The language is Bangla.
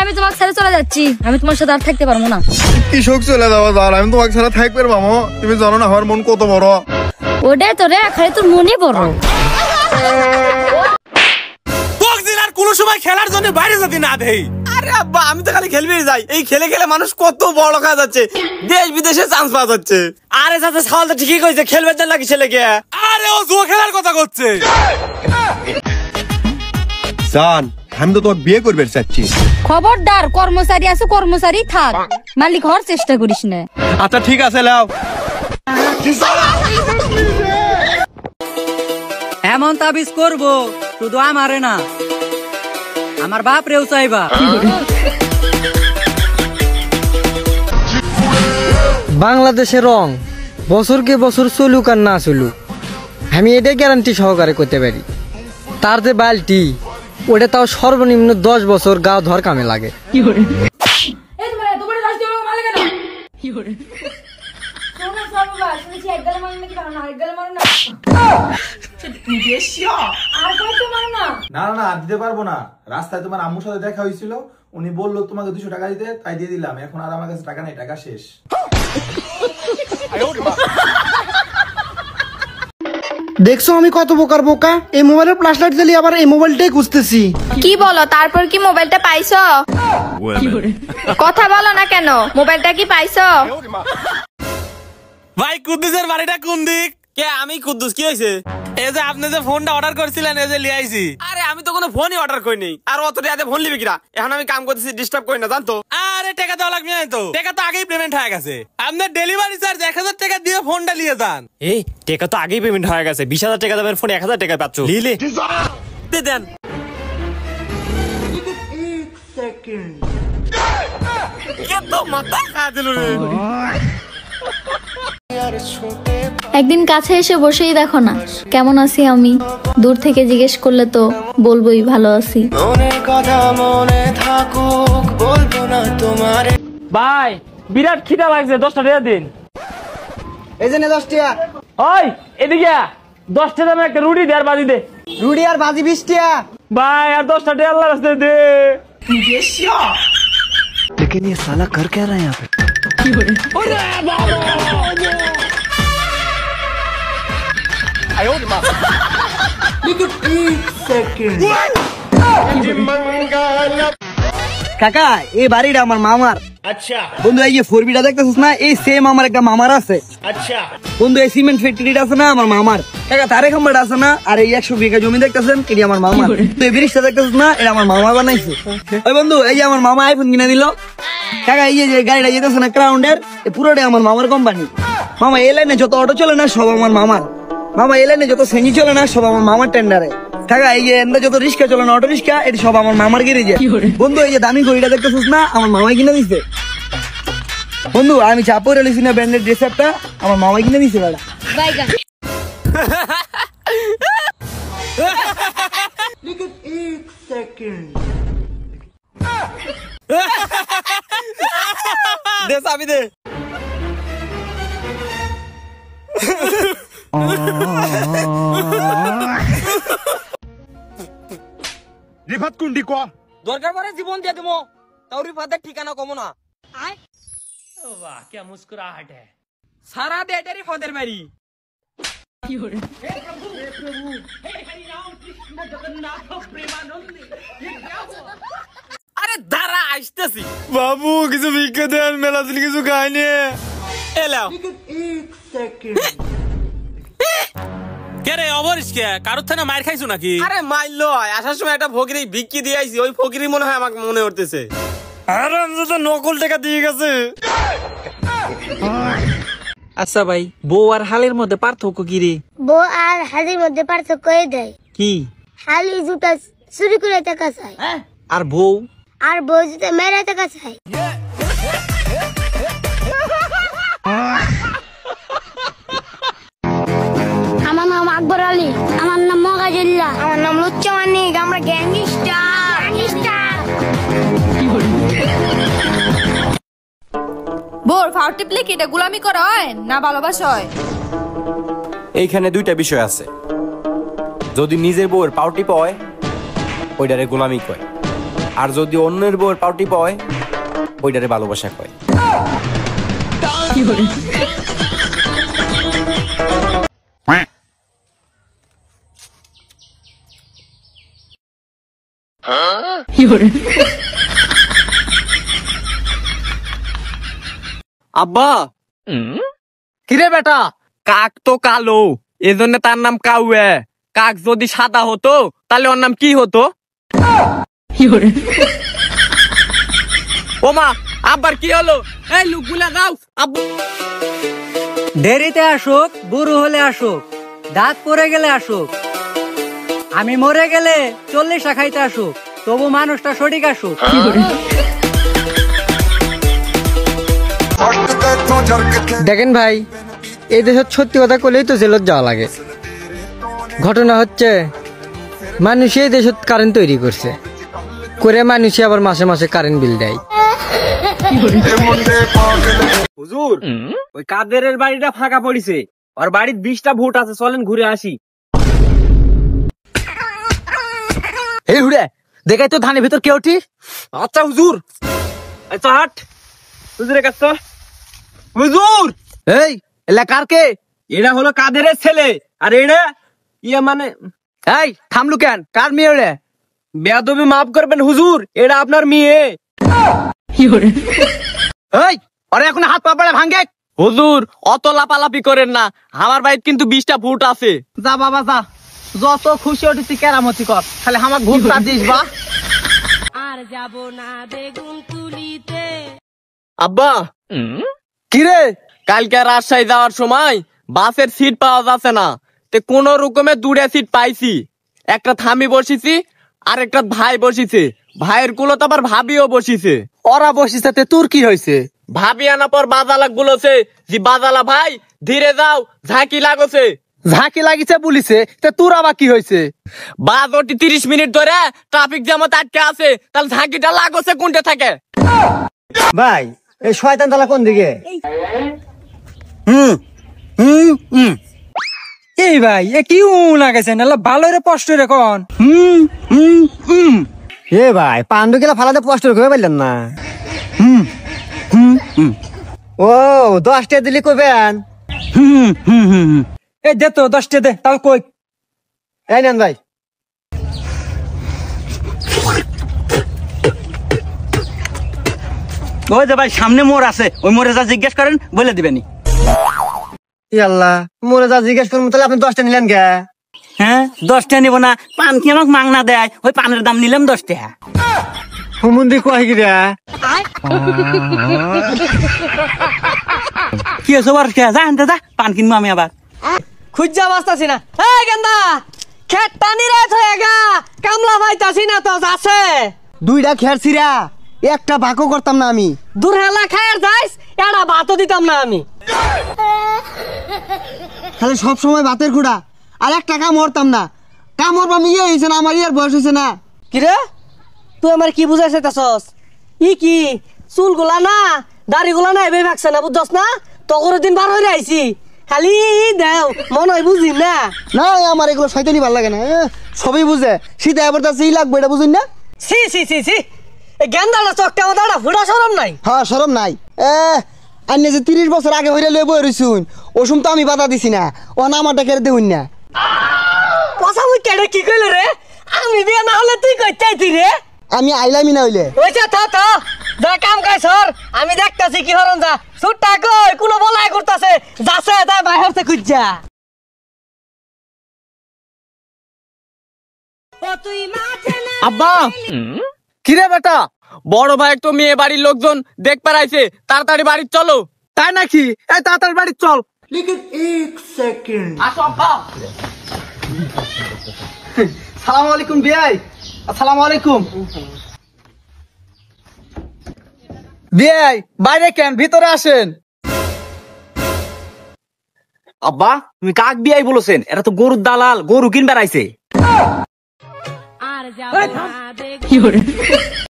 আমি তোমাকে ছেড়ে চলে যাচ্ছি, আমি তোমার সাথে আর থাকতে পারবো না। কৃষক চলে যাওয়া যার, আমি তোমাকে ছাড়া থাকবে মামো। তুমি জানো না আমার মন কত বড়। ওটাই তো রে, খালি তোর মনই বড়। কোন সময় খেলার জন্য বাইরে যদি না দেই। আরে আব্বা আমি তো খালি খেলবেই যাই, এই খেলে খেলে মানুষ কত বড় লোক হয়ে যাচ্ছে, দেশ বিদেশে চান্স পাওয়া যাচ্ছে। আরে চাচা সাল তো ঠিকই কইছে, খেলবে না নাকি ছেলেকে? আরে ও জুয়া খেলার কথা করছে। জান আমি তো তোমাকে বিয়ে করবে চাচ্ছি। খবরদার, কর্মচারী আছে কর্মচারী থাক, মালিক হওয়ার চেষ্টা করিস না। আচ্ছা ঠিক আছে লাও। এমন তাবিজ করবো শুধু আমারে না, আমার বাপ রেও চাইবা। বাংলাদেশের রং বছরকে বছর চলুক আর না চলুক, আমি এটাই গ্যারান্টি সহকারে করতে পারি। তার যে বালতি ওটা তাও সর্বনিম্ন 10 বছর গাও ধর কামে লাগে। না না না দিতে পারবো না। রাস্তায় তোমার আম্মুর সাথে দেখা হয়েছিল, উনি বললো তোমাকে 200 টাকা দিতে, তাই দিয়ে দিলাম। এখন আর আমার কাছে টাকা নেই, টাকা শেষ। দেখছো আমি কত বোকার বোকা, এই মোবাইলের ফ্ল্যাশ লাইট জ্বালিয়ে আবার এই মোবাইলটাই খুঁজতেছি। কি বলো, তারপর কি মোবাইলটা পাইছো? কথা বলো না কেন, মোবাইলটা কি পাইছো? ভাই কুদ্দুসের বাড়িটা কোন দিক? কে আমি কুদ্দুস, কি হয়েছে? এই যে আপনি যে ফোনটা অর্ডার করেছিলেন, এই যে লিয়ে আইছি। আরে আমি তো কোনো ফোনই অর্ডার করিনি, আর অত টাকাতে ফোন নিবি কিনা? এখন আমি কাম করতেছি, ডিস্টার্ব করি না জানতো। আরে টাকা দেওয়া লাগবে না তো, টাকা তো আগেই পেমেন্ট হয়ে গেছে। আপনার ডেলিভারি চার্জ 1000 টাকা দিয়ে ফোনটা নিয়ে যান। এই টাকা তো আগেই পেমেন্ট হয়ে গেছে, 20,000 টাকা দামের ফোন 1000 টাকা পাচ্ছ। লিলে দেন। একদিন কাছে এসে বসেই দেখো না কেমন আছি আমি, দূর থেকে জিজ্ঞেস করলে তো বলবোই ভালো আছি। ভাই বিরাট খিদা লাগছে, 10টা টাকা দিন। এই যে 10 টাকা। ওই এদিকে 10 টাকা দামে একটা রুটি দে আর বাজি দে। রুটি আর ভাজি 20 টাকা। ভাই আর 10টা টাকা আল্লাহর রাস্তায় দে। लेकिन ये साला कर क्या रहा है यहाँ पे? কাকা এই বাড়িটা আমার মামার। আচ্ছা বন্ধু, এই যে 4বিটা দেখতেছিস না, এই সেম আমার একটা মামার আছে। আচ্ছা বন্ধু, এই সিমেন্ট ফ্যাক্টরিটা আছে না আমার মামার। কাকা তারে খাম্বাটা আছে না, আর এই 100 বিঘা জমি দেখতেছেন এটি আমার মামার। তো এই ব্রিজটা দেখতেছিস না, এটা আমার মামা বানাইছে। ওই বন্ধু এই যে আমার মামা আইফোন কিনে দিল। কাকা এই যে গাড়িটা যেতেছে না ক্রাউন্ডের, পুরোটাই আমার মামার কোম্পানি। মামা এই লাইনে যত অটো চলে না সব আমার মামার। মামা এই লাইনে যত সেনি চলে না সব আমার মামার টেন্ডারে। কাকা এই যে যত রিক্সা চলে না, অটো রিক্সা, এটি সব আমার মামার গিরিজে। বন্ধু এই যে দামি ঘড়িটা দেখতেছিস না, আমার মামাই কিনে দিচ্ছে। বন্ধু আমি চাপড় এলিছি না, ব্র্যান্ডেড ড্রেস একটা আমার মামাই কিনে দিচ্ছে। বেড়া দে চাবি দে। রিফাত কুন্ডি কো দরকার পরে জীবন দিয়ে দেবো, তাও রিফাতের ঠিকানা কমো না। वाह क्या मुस्कुराहट है। সারা দেটা রিফাতের বাড়ি। আরে দাঁড়া আসতেছি। বাবু কিছু ভিক্ষা দেন, মেলা দিন কিছু খাইনি। এলাও কে রে অবরিশ, কে কারোর থেকে মার খাইছো নাকি? আরে মাইলো আসার সময় একটা ফকিরি ভিক্ষি দিয়ে আইছি, ওই ফকিরি মনে হয় আমাকে মনে করতেছে। আরে আমি তো নকল টাকা দিয়ে গেছে। আচ্ছা ভাই, বউ আর হালের মধ্যে পার্থক্য কি রে? বউ আর হালের মধ্যে পার্থক্য দেয় কি? হালি জুতা চুরি করে টাকা চায়, আর বউ? আর বউ জুতা মেরে টাকা চায়। আমার নাম আকবর আলী, আমার নাম মগাজুল্লাহ, আমার নাম লুচ্চা মানিক, আমরা গ্যাংস্টার। বোর ফাউ টিপলে কি এটা গোলামি করা হয় না ভালোবাসা হয়? এইখানে দুইটা বিষয় আছে, যদি নিজের বউয়ের পাউটি পায় ওইটারে গোলামি কয়, আর যদি অন্যের বউয়ের পাউটি পয় ওইটারে ভালোবাসা কয়। আব্বা কিরে বেটা, কাক তো কালো এজন্য তার নাম কাউয়ে। কাক যদি সাদা হতো তাহলে ওর নাম কি হতো? ও মা, আব্বার কি হলো? এই লুকগুলা দাও আব্বু। দেরিতে আসুক, বুড়ো হলে আসুক, দাঁত পড়ে গেলে আসুক, আমি মরে গেলে 40 খাইতে আসুক, তবু মানুষটা সঠিক আসুক। দেখেন ভাই, এই দেশের সত্যি কথা কলেই তো জেলত যাওয়া লাগে। ঘটনা হচ্ছে মানুষ এই দেশত কারেন্ট তৈরি করছে করে মানুষই আবার মাসে মাসে কারেন্ট বিল দেয়। হুজুর, ওই কাদেরের বাড়িটা ফাঁকা পড়িছে, ওর বাড়ির 20টা ভোট আছে, চলেন ঘুরে আসি। এই হুড়ে দেখাই তো ধানের ভিতর কে উঠি। আচ্ছা হুজুর, আচ্ছা হাট হুজুরের কাছে চল। হুজুর, এই এলাকার কে? এটা হলো কাদেরের ছেলে, আর এটা ইয়ে মানে এই থামলু কেন? কার মেয়ে রে? বেয়াদবি মাফ করবেন হুজুর, এটা আপনার মেয়ে। এই আরে এখন হাত পা পড়ে ভাঙে। হুজুর, অত লাপালাপি করেন না, আমার বাড়িতে কিন্তু 20টা ভোট আছে। যা বাবা যা, যত খুশি উঠেছি কেরামতি কর, খালি আমার ভোট দিস বা। আর যাব না বেগুন তুলিতে। আব্বা কি রে? কালকে রাজশাহী যাওয়ার সময় বাসের সিট পাওয়া যাচ্ছে না, তে কোন রকমে 2টা সিট পাইছি। একটা থামি বসিছি আর একটা ভাই বসিছে, ভাইয়ের কুলত আবার ভাবিও বসিছে। ওরা বসিছে তে তোর কি হয়েছে? ভাবি আনা পর বাজালাক বলেছে যে বাজালা ভাই ধীরে যাও, ঝাঁকি লাগছে। ঝাঁকি লাগিছে বলিছে, তে তোর আবার কি হয়েছে? বাস ওটি 30 মিনিট ধরে ট্রাফিক জ্যামত আটকে আছে, তাহলে ঝাঁকিটা লাগছে কোনটা থাকে? ভাই এই শয়তান তালা কোন দিকে? এই ভাই এ কি লাগাইছে না ভালো রে স্পষ্ট রে কোন। এ ভাই পান্ডু গেলা ফালাতে পোস্ট করে পারলেন না। ও 10টা দিলি কবেন? এই দে তো 10টা দে, তাও কই। এই নেন ভাই। ওই যে ভাই সামনে মোড় আছে, ওই মোড়ে যা জিজ্ঞেস করেন বলে দিবেনি। আল্লাহ, মোরে যা জিজ্ঞেস করবো তাহলে আপনি 10টা নিলেন কে? হ্যাঁ 10টা নিব না, পান কি আমাকে মাংনা দেয়, ওই পানের দাম নিলাম 10 টাকা। হুমুন্দি কয় কি রে? কি আছে বার কে? যা আনতে যা, পান কিনবো আমি আবার। খুঁজা বাঁচতাছি না। এই গেন্দা খেত টানি রে থয়ে গা, কামলা পাইতাছি না তো। আছে 2টা খের ছিরা, একটা ভাগও করতাম না আমি। দূর হেলা খায়ের যাইস, এটা ভাতও দিতাম না আমি। খালি সব সময় ভাতের খুঁড়া, আর একটা কাম করতাম না। কাম করবা আমি ইয়ে হয়েছে না, আমার ইয়ার বয়স হয়েছে না। কি রে তুই আমার কি বুঝাইছে তাছস? ই কি চুলগুলা না দাড়িগুলা না এভাবে ভাগছে না, বুঝছস না? তগর দিন বার হয়ে আইছি, খালি দেও মন হয় বুঝি না। না আমার এগুলো শয়তানি ভাল লাগে না, সবই বুঝে শীতে এবার তাছে ই লাগবে, এটা বুঝুন না? সি সি সি সি গেন্দাটা চকটা আমাদের ফুটা শরম নাই। হ্যাঁ শরম নাই। আন্নে যে 30 বছর আগে হইরা লয়ে বই রইছুন, ওসুম তো আমি বাধা দিছি না, ও না আমারটা কেড়ে দেউন না। পছা মুই কেড়ে কি কইলে রে? আমি বিয়া না হলে তুই কই চাইতি রে? আমি আইলামি না হইলে ওইটা তো তো যা কাম কাজ সর, আমি দেখতাছি কি হরন যা সুটটা কই কোন বলাই করতাছে, যাছে তাই বাইরে খুঁজা। আব্বা কি রে বেটা, বড় ভাই তো মেয়ে বাড়ির লোকজন দেখ পারাইছে, তাড়াতাড়ি বাড়ি চলো। তাই নাকি? এই তাড়াতাড়ি বাড়ি চল। আসো আব্বা। সালামু আলাইকুম বিয়াই। আসসালামু আলাইকুম বিয়াই। বাইরে কেন, ভিতরে আসেন। আব্বা তুমি কাক বিয়াই বলেছেন? এটা তো গরুর দালাল, গরু কিনবার আইছে। আর যাব না বেগুন